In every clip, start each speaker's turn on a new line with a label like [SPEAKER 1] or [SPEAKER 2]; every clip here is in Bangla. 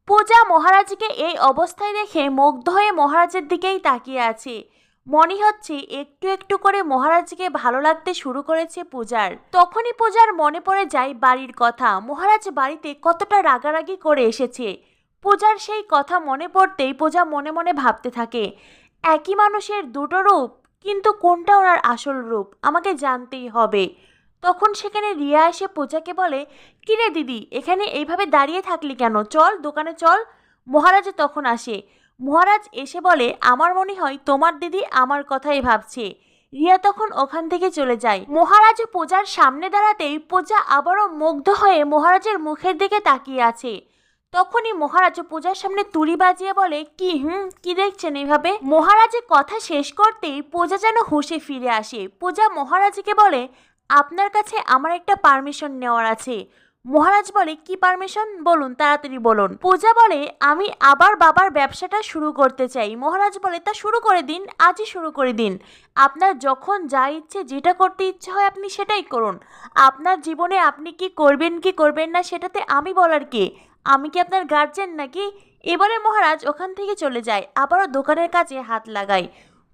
[SPEAKER 1] পূজা মহারাজকে এই অবস্থায় দেখে মুগ্ধ হয়ে মহারাজের দিকেই তাকিয়ে আছে। মনে হচ্ছে একটু একটু করে মহারাজকে ভালো লাগতে শুরু করেছে পূজার। তখনই পূজার মনে পড়ে যায় বাড়ির কথা, মহারাজ বাড়িতে কতটা রাগারাগি করে এসেছে। পূজার সেই কথা মনে পড়তেই পূজা মনে মনে ভাবতে থাকে, একই মানুষের দুটো রূপ, কিন্তু কোনটা ওনার আসল রূপ আমাকে জানতেই হবে। তখন সেখানে রিয়া এসে পূজাকে বলে, কিরে দিদি, এখানে এইভাবে দাঁড়িয়ে থাকলি কেন, চল দোকানে চল। মহারাজ তখন আসে। মহারাজ এসে বলে, আমার মনে হয় তোমার দিদি আমার কথাই ভাবছে। রিয়া তখন ওখান থেকে চলে যায়। মহারাজ পূজার সামনে দাঁড়াতেই পূজা আবারও মুগ্ধ হয়ে মহারাজের মুখের দিকে তাকিয়ে আছে। তখনই মহারাজ পূজার সামনে তুড়ি বাজিয়ে বলে, কি দেখছেন এইভাবে? মহারাজের কথা শেষ করতেই পূজা যেন হুঁশে ফিরে আসে। পূজা মহারাজকে বলে, আপনার কাছে আমার একটা পারমিশন নেওয়ার আছে। মহারাজ বলে, কি পারমিশন, বলুন, তাড়াতাড়ি বলুন। পূজা বলে, আমি আবার বাবার ব্যবসাটা শুরু করতে চাই। মহারাজ বলে, তা শুরু করে দিন, আজই শুরু করে দিন। আপনার যখন যা ইচ্ছে, যেটা করতে ইচ্ছে হয় আপনি সেটাই করুন। আপনার জীবনে আপনি কি করবেন কি করবেন না সেটাতে আমি বলার কে? আমি কি আপনার গার্জেন নাকি? এবারে মহারাজ ওখান থেকে চলে যায়, আবারও দোকানের কাজে হাত লাগায়।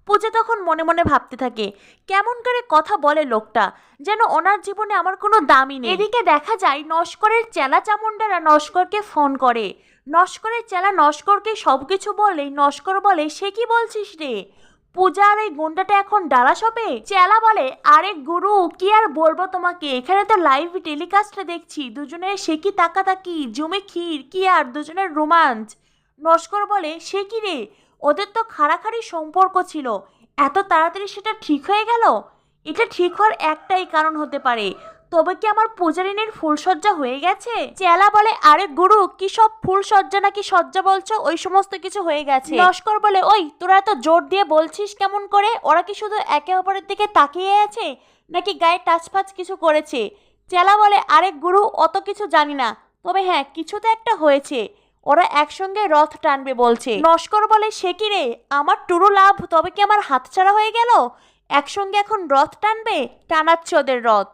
[SPEAKER 1] পূজা তখন মনে মনে ভাবতে থাকে, কেমন করে কথা বলে লোকটা, যেন ওনার জীবনে আমার কোনো দামই নেই। এদিকে দেখা যায় নস্করের চেলা চামুন্ডারা নস্করকে ফোন করে। নস্করের চেলা নস্করকে সবকিছু বললেই নস্কর বলে, সে কি বলছিস রে, পূজা আর এই গুন্ডাটা এখন ডালা শপে? চেলা বলে, আরে গুরু, কি আর বলবো তোমাকে, এখানে তো লাইভ টেলিকাস্টে দেখছি দুজনের সে কি তাকাতাকি, জমে ক্ষীর, কি আর দুজনের রোমাঞ্চ। নস্কর বলে, সে কি রে, ওদের তো খাড়াখাড়ি সম্পর্ক ছিল, এত তাড়াতাড়ি সেটা ঠিক হয়ে গেল? এটা ঠিক হওয়ার একটাই কারণ হতে পারে, তবে কি আমার পূজারিনীর ফুলসজ্জা হয়ে গেছে? চেলা বলে, আরে গুরু, কি সব ফুলসজ্জা নাকি সজ্জা বলছো, ওই সমস্ত কিছু হয়ে গেছে। নস্কর বলে, ওই তোরা এত জোর দিয়ে বলছিস কেমন করে? ওরা কি শুধু একে অপরের দিকে তাকিয়ে আছে নাকি গায়ে টাচফাচ কিছু করেছে? চেলা বলে, আরে গুরু, অত কিছু জানি না, তবে হ্যাঁ কিছু তো একটা হয়েছে, ওরা একসঙ্গে রথ টানবে বলছে। নস্কর বলে, সে কি রে, আমার টুরু লাভ, তবে কি আমার হাতছাড়া হয়ে গেল? একসঙ্গে এখন রথ টানবে? টানাচ্ছে ওদের রথ।